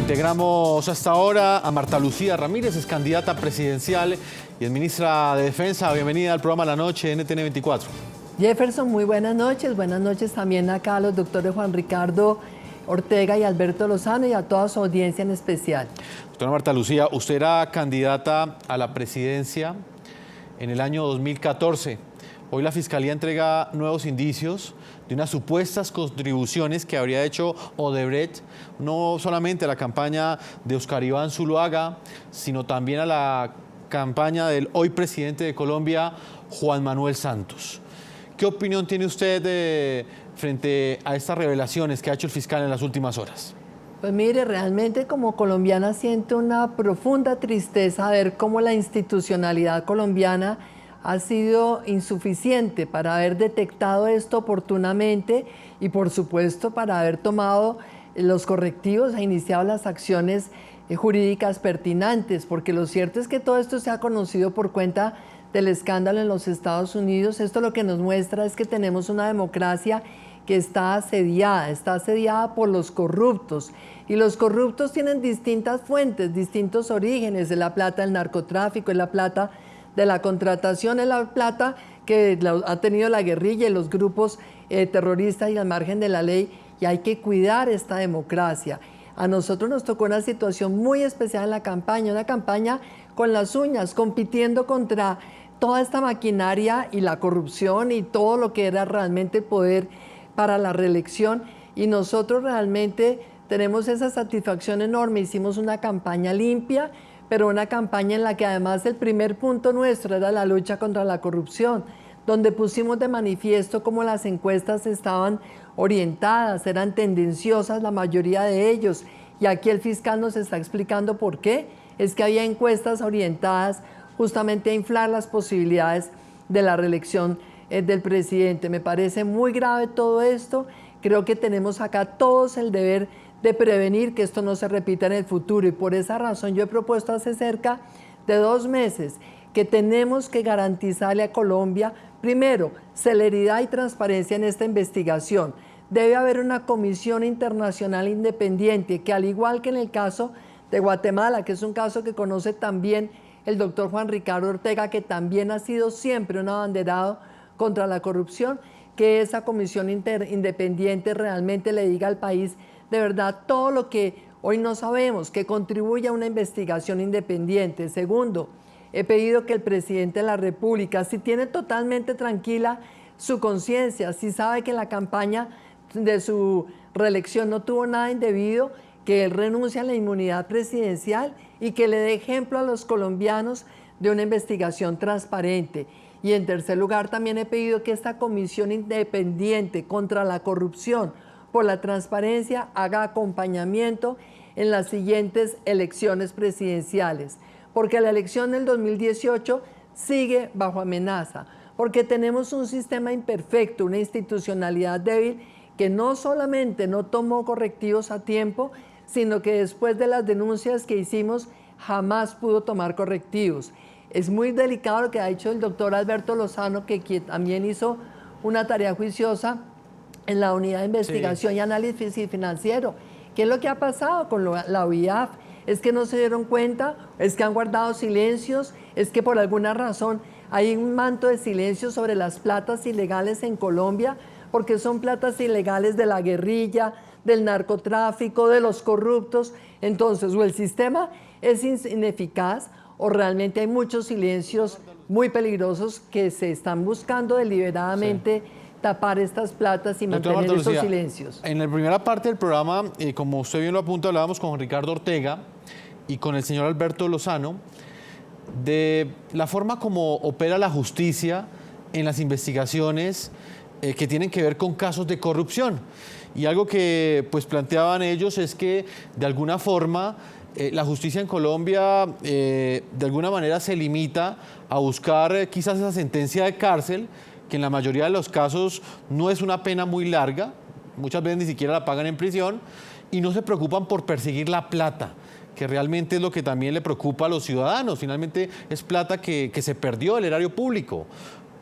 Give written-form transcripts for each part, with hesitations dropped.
Integramos hasta ahora a Marta Lucía Ramírez, es candidata presidencial y es ministra de Defensa. Bienvenida al programa La Noche NTN 24. Jefferson, muy buenas noches también acá a los doctores Juan Ricardo Ortega y Alberto Lozano y a toda su audiencia en especial. Doctora Marta Lucía, usted era candidata a la presidencia en el año 2014. Hoy la Fiscalía entrega nuevos indicios de unas supuestas contribuciones que habría hecho Odebrecht, no solamente a la campaña de Óscar Iván Zuluaga, sino también a la campaña del hoy presidente de Colombia, Juan Manuel Santos. ¿Qué opinión tiene usted frente a estas revelaciones que ha hecho el fiscal en las últimas horas? Pues mire, realmente como colombiana siento una profunda tristeza ver cómo la institucionalidad colombiana ha sido insuficiente para haber detectado esto oportunamente y por supuesto para haber tomado los correctivos e iniciado las acciones jurídicas pertinentes, porque lo cierto es que todo esto se ha conocido por cuenta del escándalo en los Estados Unidos. Esto lo que nos muestra es que tenemos una democracia que está asediada por los corruptos, y los corruptos tienen distintas fuentes, distintos orígenes. Es la plata del narcotráfico, es la plata de la contratación, es la plata que ha tenido la guerrilla y los grupos terroristas y al margen de la ley, y hay que cuidar esta democracia. A nosotros nos tocó una situación muy especial en la campaña, una campaña con las uñas, compitiendo contra toda esta maquinaria y la corrupción y todo lo que era realmente poder para la reelección, y nosotros realmente tenemos esa satisfacción enorme. Hicimos una campaña limpia, pero una campaña en la que además el primer punto nuestro era la lucha contra la corrupción, donde pusimos de manifiesto cómo las encuestas estaban orientadas, eran tendenciosas la mayoría de ellos, y aquí el fiscal nos está explicando por qué. Es que había encuestas orientadas justamente a inflar las posibilidades de la reelección del presidente. Me parece muy grave todo esto. Creo que tenemos acá todos el deber de prevenir que esto no se repita en el futuro, y por esa razón yo he propuesto hace cerca de 2 meses que tenemos que garantizarle a Colombia, primero, celeridad y transparencia en esta investigación. Debe haber una comisión internacional independiente que, al igual que en el caso de Guatemala, que es un caso que conoce también el doctor Juan Ricardo Ortega, que también ha sido siempre un abanderado contra la corrupción, que esa comisión independiente realmente le diga al país de verdad todo lo que hoy no sabemos, que contribuya a una investigación independiente. Segundo, he pedido que el presidente de la República, si tiene totalmente tranquila su conciencia, si sabe que la campaña de su reelección no tuvo nada indebido, que él renuncie a la inmunidad presidencial y que le dé ejemplo a los colombianos de una investigación transparente. Y en tercer lugar, también he pedido que esta comisión independiente contra la corrupción por la transparencia haga acompañamiento en las siguientes elecciones presidenciales, porque la elección del 2018 sigue bajo amenaza, porque tenemos un sistema imperfecto, una institucionalidad débil que no solamente no tomó correctivos a tiempo, sino que después de las denuncias que hicimos jamás pudo tomar correctivos. Es muy delicado lo que ha dicho el doctor Alberto Lozano, que también hizo una tarea juiciosa en la unidad de investigación y análisis financiero. ¿Qué es lo que ha pasado con la OIAF? ¿Es que no se dieron cuenta? ¿Es que han guardado silencios? ¿Es que por alguna razón hay un manto de silencio sobre las platas ilegales en Colombia? Porque son platas ilegales de la guerrilla, del narcotráfico, de los corruptos. Entonces, o el sistema es ineficaz, o realmente hay muchos silencios muy peligrosos que se están buscando deliberadamente tapar estas platas y mantener estos silencios. En la primera parte del programa, como usted bien lo apunta, hablábamos con Ricardo Ortega y con el señor Alberto Lozano de la forma como opera la justicia en las investigaciones que tienen que ver con casos de corrupción. Y algo que pues planteaban ellos es que de alguna forma la justicia en Colombia de alguna manera se limita a buscar quizás esa sentencia de cárcel, que en la mayoría de los casos no es una pena muy larga, muchas veces ni siquiera la pagan en prisión, y no se preocupan por perseguir la plata, que realmente es lo que también le preocupa a los ciudadanos. Finalmente es plata que se perdió del erario público.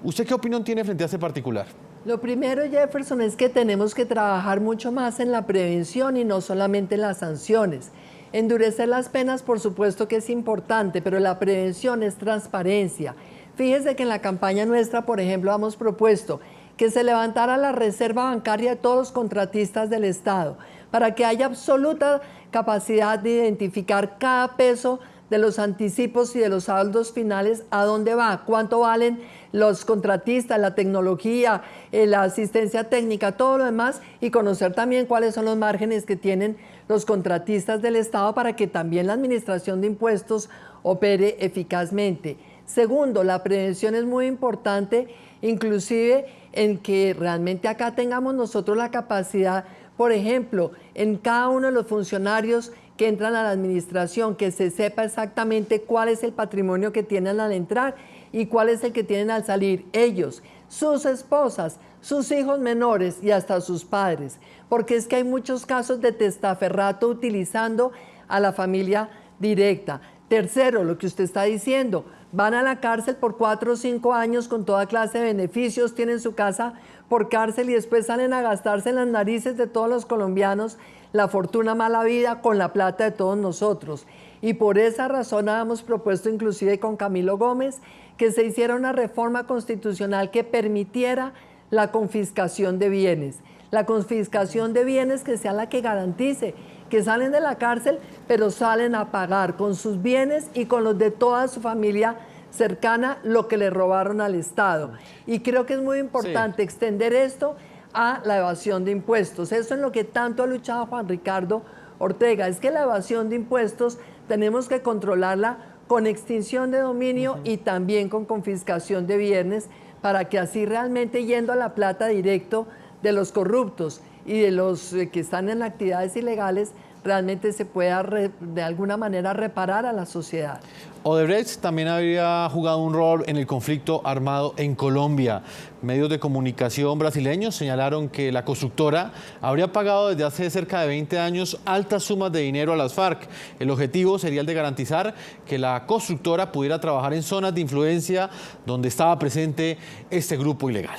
¿Usted qué opinión tiene frente a este particular? Lo primero, Jefferson, es que tenemos que trabajar mucho más en la prevención y no solamente en las sanciones. Endurecer las penas, por supuesto que es importante, pero la prevención es transparencia. Fíjese que en la campaña nuestra, por ejemplo, hemos propuesto que se levantara la reserva bancaria de todos los contratistas del Estado para que haya absoluta capacidad de identificar cada peso de los anticipos y de los saldos finales, a dónde va, cuánto valen los contratistas, la tecnología, la asistencia técnica, todo lo demás, y conocer también cuáles son los márgenes que tienen los contratistas del Estado para que también la administración de impuestos opere eficazmente. Segundo, la prevención es muy importante, inclusive en que realmente acá tengamos nosotros la capacidad, por ejemplo, en cada uno de los funcionarios que entran a la administración, que se sepa exactamente cuál es el patrimonio que tienen al entrar y cuál es el que tienen al salir ellos, sus esposas, sus hijos menores y hasta sus padres, porque es que hay muchos casos de testaferrato utilizando a la familia directa. Tercero, lo que usted está diciendo, van a la cárcel por 4 o 5 años con toda clase de beneficios, tienen su casa por cárcel y después salen a gastarse en las narices de todos los colombianos la fortuna mala vida con la plata de todos nosotros. Y por esa razón habíamos propuesto inclusive con Camilo Gómez que se hiciera una reforma constitucional que permitiera la confiscación de bienes. La confiscación de bienes que sea la que garantice que salen de la cárcel, pero salen a pagar con sus bienes y con los de toda su familia cercana lo que le robaron al Estado. Y creo que es muy importante extender esto a la evasión de impuestos. Eso es lo que tanto ha luchado Juan Ricardo Ortega, es que la evasión de impuestos tenemos que controlarla con extinción de dominio y también con confiscación de bienes, para que así realmente yendo a la plata directo de los corruptos y de los que están en actividades ilegales, realmente se pueda de alguna manera reparar a la sociedad. Odebrecht también habría jugado un rol en el conflicto armado en Colombia. Medios de comunicación brasileños señalaron que la constructora habría pagado desde hace cerca de 20 años altas sumas de dinero a las FARC. El objetivo sería el de garantizar que la constructora pudiera trabajar en zonas de influencia donde estaba presente este grupo ilegal.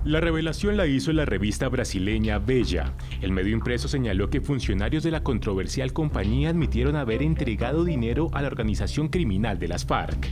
La revelación la hizo la revista brasileña Veja. El medio impreso señaló que funcionarios de la controversial compañía admitieron haber entregado dinero a la organización criminal de las FARC.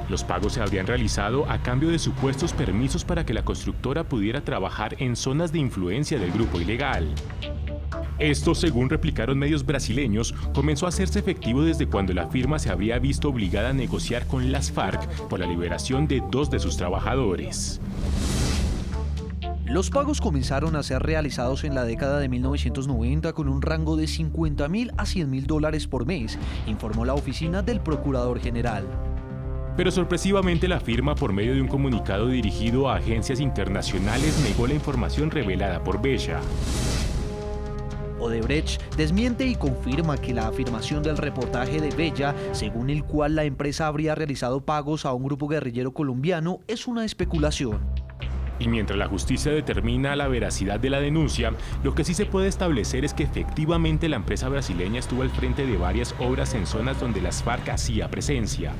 Los pagos se habrían realizado a cambio de supuestos permisos para que la constructora pudiera trabajar en zonas de influencia del grupo ilegal. Esto, según replicaron medios brasileños, comenzó a hacerse efectivo desde cuando la firma se habría visto obligada a negociar con las FARC por la liberación de 2 de sus trabajadores. Los pagos comenzaron a ser realizados en la década de 1990 con un rango de $50.000 a $100.000 por mes, informó la oficina del Procurador General. Pero sorpresivamente la firma, por medio de un comunicado dirigido a agencias internacionales, negó la información revelada por Veja. Odebrecht desmiente y confirma que la afirmación del reportaje de Veja, según el cual la empresa habría realizado pagos a un grupo guerrillero colombiano, es una especulación. Y mientras la justicia determina la veracidad de la denuncia, lo que sí se puede establecer es que efectivamente la empresa brasileña estuvo al frente de varias obras en zonas donde las FARC hacía presencia.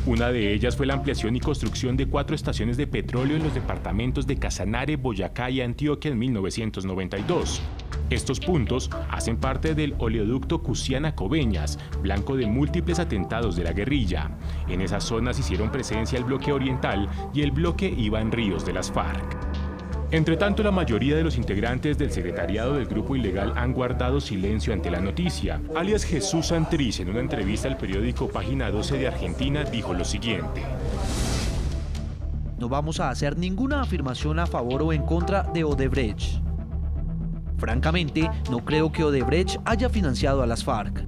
Una de ellas fue la ampliación y construcción de 4 estaciones de petróleo en los departamentos de Casanare, Boyacá y Antioquia en 1992. Estos puntos hacen parte del oleoducto Cusiana-Coveñas, blanco de múltiples atentados de la guerrilla. En esas zonas hicieron presencia el bloque oriental y el bloque Iván Ríos de las FARC. Entre tanto, la mayoría de los integrantes del secretariado del grupo ilegal han guardado silencio ante la noticia. Alias Jesús Santrich, en una entrevista al periódico Página 12 de Argentina, dijo lo siguiente: No vamos a hacer ninguna afirmación a favor o en contra de Odebrecht. Francamente, no creo que Odebrecht haya financiado a las FARC.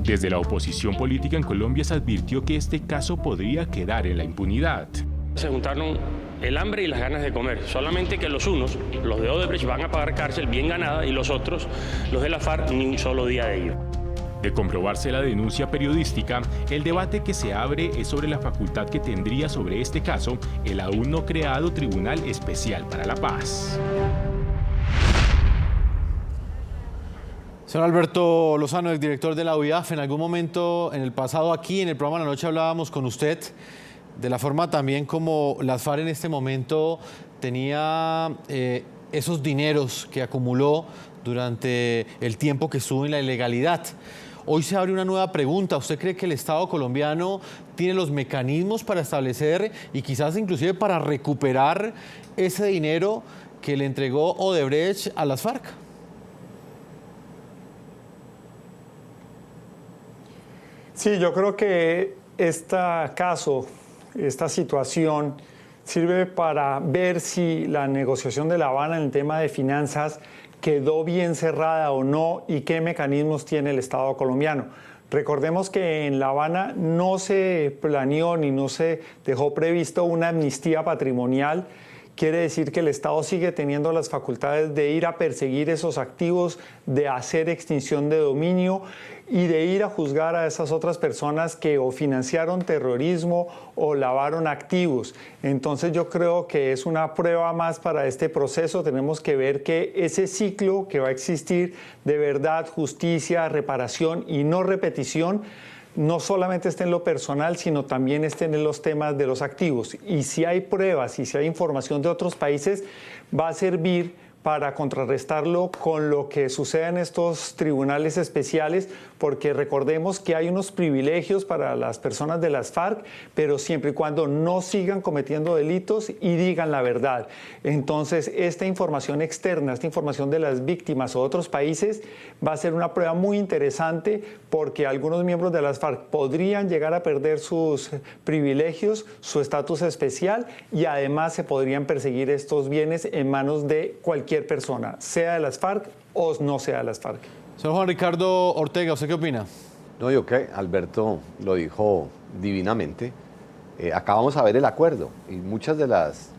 Desde la oposición política en Colombia se advirtió que este caso podría quedar en la impunidad. Se juntaron el hambre y las ganas de comer, solamente que los unos, los de Odebrecht, van a pagar cárcel bien ganada y los otros, los de la FARC, ni un solo día de ello. De comprobarse la denuncia periodística, el debate que se abre es sobre la facultad que tendría sobre este caso el aún no creado Tribunal Especial para la Paz. Señor Alberto Lozano, el director de la UIAF, en algún momento en el pasado aquí en el programa de la noche hablábamos con usted de la forma también como las FARC en este momento tenía esos dineros que acumuló durante el tiempo que estuvo en la ilegalidad. Hoy se abre una nueva pregunta. ¿Usted cree que el Estado colombiano tiene los mecanismos para establecer y quizás inclusive para recuperar ese dinero que le entregó Odebrecht a las FARC? Sí, yo creo que este caso, esta situación, sirve para ver si la negociación de La Habana en el tema de finanzas quedó bien cerrada o no y qué mecanismos tiene el Estado colombiano. Recordemos que en La Habana no se planeó ni no se dejó previsto una amnistía patrimonial. Quiere decir que el Estado sigue teniendo las facultades de ir a perseguir esos activos, de hacer extinción de dominio y de ir a juzgar a esas otras personas que o financiaron terrorismo o lavaron activos. Entonces yo creo que es una prueba más para este proceso. Tenemos que ver que ese ciclo que va a existir de verdad, justicia, reparación y no repetición, no solamente esté en lo personal, sino también estén en los temas de los activos. Y si hay pruebas y si hay información de otros países, va a servir para contrarrestarlo con lo que sucede en estos tribunales especiales, porque recordemos que hay unos privilegios para las personas de las FARC, pero siempre y cuando no sigan cometiendo delitos y digan la verdad. Entonces, esta información externa, esta información de las víctimas o otros países, va a ser una prueba muy interesante, porque algunos miembros de las FARC podrían llegar a perder sus privilegios, su estatus especial, y además se podrían perseguir estos bienes en manos de cualquier persona, sea de las FARC o no sea de las FARC. Señor Juan Ricardo Ortega, ¿usted qué opina? No, yo creo que Alberto lo dijo divinamente. Acabamos de ver el acuerdo y muchas de las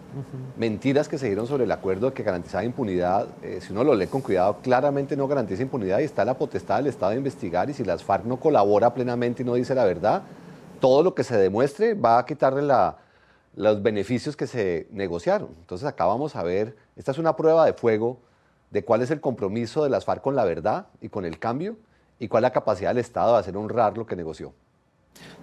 mentiras que se dieron sobre el acuerdo que garantizaba impunidad, si uno lo lee con cuidado, claramente no garantiza impunidad y está la potestad del Estado de investigar, y si las FARC no colabora plenamente y no dice la verdad, todo lo que se demuestre va a quitarle los beneficios que se negociaron. Entonces acá vamos a ver, esta es una prueba de fuego de cuál es el compromiso de las FARC con la verdad y con el cambio, y cuál es la capacidad del Estado de hacer honrar lo que negoció.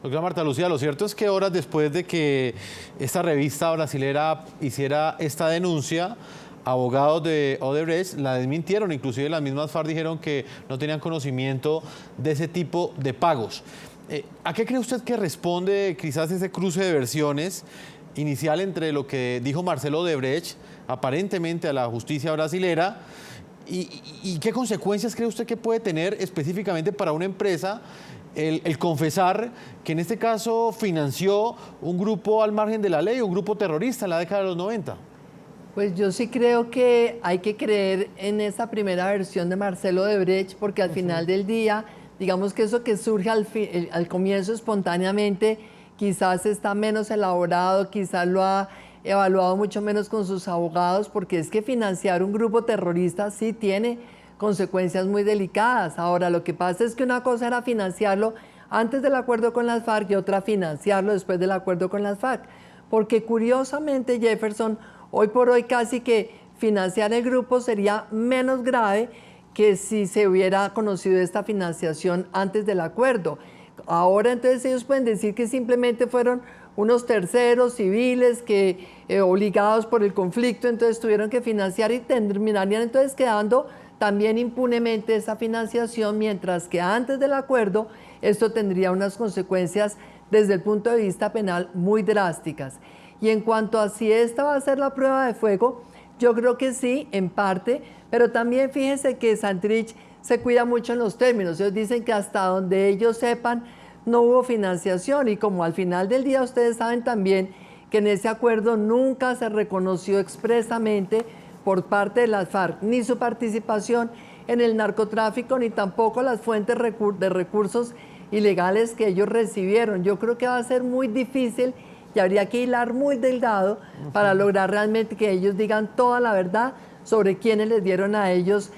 Doctora Marta Lucía, lo cierto es que horas después de que esta revista brasilera hiciera esta denuncia, abogados de Odebrecht la desmintieron. Inclusive las mismas FARC dijeron que no tenían conocimiento de ese tipo de pagos. ¿A qué cree usted que responde quizás ese cruce de versiones inicial entre lo que dijo Marcelo Odebrecht, aparentemente a la justicia brasilera, y qué consecuencias cree usted que puede tener específicamente para una empresa el confesar que en este caso financió un grupo al margen de la ley, un grupo terrorista en la década de los 90? Pues yo sí creo que hay que creer en esa primera versión de Marcelo Odebrecht, porque al final del día, digamos que eso que surge al comienzo espontáneamente, quizás está menos elaborado, quizás lo ha evaluado mucho menos con sus abogados, porque es que financiar un grupo terrorista sí tiene consecuencias muy delicadas. Ahora, lo que pasa es que una cosa era financiarlo antes del acuerdo con las FARC y otra financiarlo después del acuerdo con las FARC, porque curiosamente, Jefferson, hoy por hoy casi que financiar el grupo sería menos grave que si se hubiera conocido esta financiación antes del acuerdo. Ahora entonces ellos pueden decir que simplemente fueron unos terceros civiles que obligados por el conflicto entonces tuvieron que financiar, y terminarían entonces quedando también impunemente esa financiación, mientras que antes del acuerdo esto tendría unas consecuencias desde el punto de vista penal muy drásticas. Y en cuanto a si esta va a ser la prueba de fuego, yo creo que sí, en parte, pero también fíjense que Santrich se cuida mucho en los términos. Ellos dicen que hasta donde ellos sepan no hubo financiación, y como al final del día ustedes saben también que en ese acuerdo nunca se reconoció expresamente por parte de las FARC ni su participación en el narcotráfico, ni tampoco las fuentes de recursos ilegales que ellos recibieron. Yo creo que va a ser muy difícil y habría que hilar muy delgado para lograr realmente que ellos digan toda la verdad sobre quiénes les dieron a ellos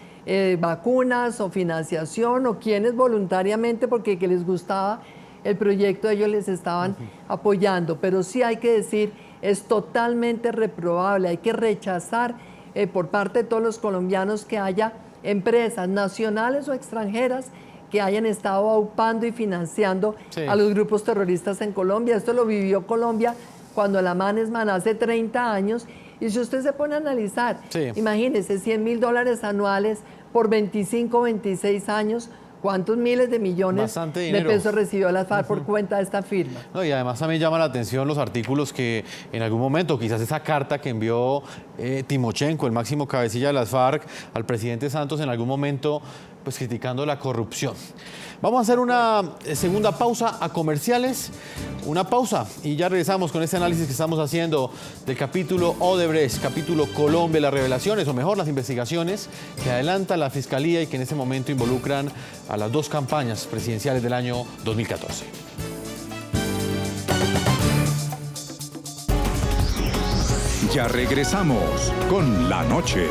vacunas o financiación, o quienes voluntariamente, porque que les gustaba el proyecto, ellos les estaban apoyando. Pero sí hay que decir, es totalmente reprobable, hay que rechazar por parte de todos los colombianos que haya empresas nacionales o extranjeras que hayan estado aupando y financiando a los grupos terroristas en Colombia. Esto lo vivió Colombia cuando la MANESMAN hace 30 años, Y si usted se pone a analizar, Sí. imagínese, $100.000 anuales por 25, 26 años, ¿cuántos miles de millones Bastante de dinero. pesos recibió la FARC por cuenta de esta firma? No, y además también llama la atención los artículos que en algún momento, quizás esa carta que envió Timochenko, el máximo cabecilla de las FARC, al presidente Santos en algún momento, pues criticando la corrupción. Vamos a hacer una segunda pausa a comerciales, una pausa y ya regresamos con este análisis que estamos haciendo del capítulo Odebrecht, capítulo Colombia, las revelaciones, o mejor, las investigaciones que adelanta la Fiscalía y que en este momento involucran a las dos campañas presidenciales del año 2014. Ya regresamos con La Noche.